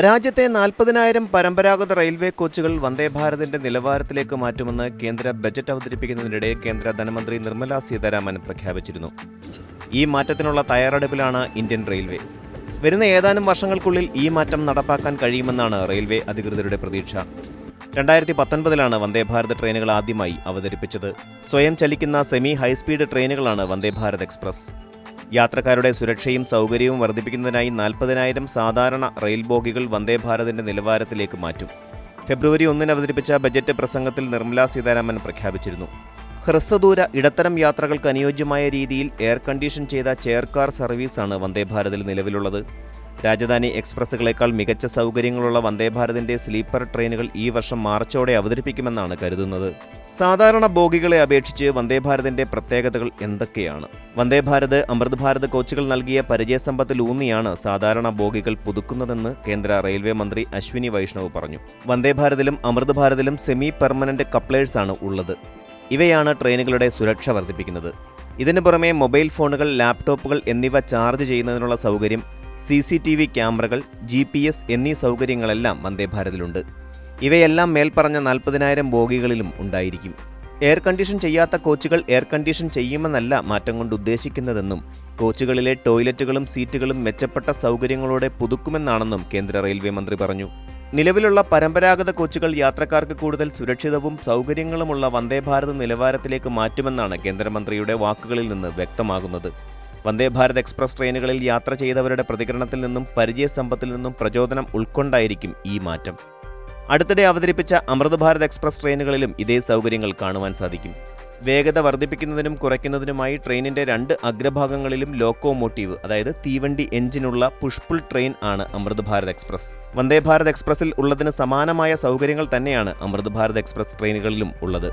രാജ്യത്തെ 40,000 പരമ്പരാഗത റെയിൽവേ കോച്ചുകൾ വന്ദേഭാരതിന്റെ നിലവാരത്തിലേക്ക് മാറ്റുമെന്ന് കേന്ദ്ര ബജറ്റ് അവതരിപ്പിക്കുന്നതിനിടെ കേന്ദ്ര ധനമന്ത്രി നിർമ്മല സീതാരാമൻ പ്രഖ്യാപിച്ചിരുന്നു. ഈ മാറ്റത്തിനുള്ള തയ്യാറെടുപ്പിലാണ് ഇന്ത്യൻ റെയിൽവേ. വരുന്ന ഏതാനും വർഷങ്ങൾക്കുള്ളിൽ ഈ മാറ്റം നടപ്പാക്കാൻ കഴിയുമെന്നാണ് റെയിൽവേ അധികൃതരുടെ പ്രതീക്ഷ. 2019 വന്ദേഭാരത് ട്രെയിനുകൾ ആദ്യമായി അവതരിപ്പിച്ചത്. സ്വയം ചലിക്കുന്ന സെമി ഹൈസ്പീഡ് ട്രെയിനുകളാണ് വന്ദേഭാരത് എക്സ്പ്രസ്. യാത്രക്കാരുടെ സുരക്ഷയും സൗകര്യവും വർദ്ധിപ്പിക്കുന്നതിനായി 40,000 സാധാരണ റെയിൽ ബോഗികൾ വന്ദേഭാരതിന്റെ നിലവാരത്തിലേക്ക് മാറ്റും. ഫെബ്രുവരി 1 അവതരിപ്പിച്ച ബജറ്റ് പ്രസംഗത്തിൽ നിർമ്മല സീതാരാമൻ പ്രഖ്യാപിച്ചിരുന്നു. ഹ്രസ്വദൂര ഇടത്തരം യാത്രകൾക്ക് അനുയോജ്യമായ രീതിയിൽ എയർ കണ്ടീഷൻ ചെയ്ത ചെയർകാർ സർവീസാണ് വന്ദേഭാരതിൽ നിലവിലുള്ളത്. രാജധാനി എക്സ്പ്രസുകളേക്കാൾ മികച്ച സൗകര്യങ്ങളുള്ള വന്ദേഭാരതിന്റെ സ്ലീപ്പർ ട്രെയിനുകൾ ഈ വർഷം മാർച്ചോടെ അവതരിപ്പിക്കുമെന്നാണ് കരുതുന്നത്. സാധാരണ ബോഗികളെ അപേക്ഷിച്ച് വന്ദേഭാരതിന്റെ പ്രത്യേകതകൾ എന്തൊക്കെയാണ്? വന്ദേഭാരത്, അമൃത് ഭാരത് കോച്ചുകൾ നൽകിയ പരിചയസമ്പത്തിലൂന്നിയാണ് സാധാരണ ബോഗികൾ പുതുക്കുന്നതെന്ന് കേന്ദ്ര റെയിൽവേ മന്ത്രി അശ്വിനി വൈഷ്ണവ് പറഞ്ഞു. വന്ദേഭാരതിലും അമൃത് ഭാരതിലും സെമി പെർമനന്റ് കപ്ലേഴ്സാണ് ഉള്ളത്. ഇവയാണ് ട്രെയിനുകളുടെ സുരക്ഷ വർദ്ധിപ്പിക്കുന്നത്. ഇതിനു പുറമെ മൊബൈൽ ഫോണുകൾ, ലാപ്ടോപ്പുകൾ എന്നിവ ചാർജ് ചെയ്യുന്നതിനുള്ള സൗകര്യം, CCTV ക്യാമറകൾ, GPS എന്നീ സൗകര്യങ്ങളെല്ലാം വന്ദേഭാരതിലുണ്ട്. ഇവയെല്ലാം മേൽപ്പറഞ്ഞ 40,000 ബോഗികളിലും ഉണ്ടായിരിക്കും. എയർ കണ്ടീഷൻ ചെയ്യാത്ത കോച്ചുകൾ എയർ കണ്ടീഷൻ ചെയ്യുമെന്നല്ല മാറ്റം കൊണ്ട് ഉദ്ദേശിക്കുന്നതെന്നും കോച്ചുകളിലെ ടോയ്ലറ്റുകളും സീറ്റുകളും മെച്ചപ്പെട്ട സൗകര്യങ്ങളോടെ പുതുക്കുമെന്നാണെന്നും കേന്ദ്ര റെയിൽവേ മന്ത്രി പറഞ്ഞു. നിലവിലുള്ള പരമ്പരാഗത കോച്ചുകൾ യാത്രക്കാർക്ക് കൂടുതൽ സുരക്ഷിതവും സൗകര്യങ്ങളുമുള്ള വന്ദേഭാരത് നിലവാരത്തിലേക്ക് മാറ്റുമെന്നാണ് കേന്ദ്രമന്ത്രിയുടെ വാക്കുകളിൽ നിന്ന് വ്യക്തമാകുന്നത്. വന്ദേഭാരത് എക്സ്പ്രസ് ട്രെയിനുകളിൽ യാത്ര ചെയ്തവരുടെ പ്രതികരണത്തിൽ നിന്നും പരിചയസമ്പത്തിൽ നിന്നും പ്രചോദനം ഉൾക്കൊണ്ടായിരിക്കും ഈ മാറ്റം. അടുത്തിടെ അവതരിപ്പിച്ച അമൃത് ഭാരത് എക്സ്പ്രസ് ട്രെയിനുകളിലും ഇതേ സൗകര്യങ്ങൾ കാണുവാൻ സാധിക്കും. വേഗത വർദ്ധിപ്പിക്കുന്നതിനും കുറയ്ക്കുന്നതിനുമായി ട്രെയിനിന്റെ 2 അഗ്രഭാഗങ്ങളിലും ലോക്കോമോട്ടീവ്, അതായത് തീവണ്ടി എഞ്ചിനുള്ള പുഷ് പുൾ ട്രെയിൻ ആണ് അമൃത് ഭാരത് എക്സ്പ്രസ്. വന്ദേഭാരത് എക്സ്പ്രസിൽ ഉള്ളതിന് സമാനമായ സൗകര്യങ്ങൾ തന്നെയാണ് അമൃത് ഭാരത് എക്സ്പ്രസ് ട്രെയിനുകളിലും ഉള്ളത്.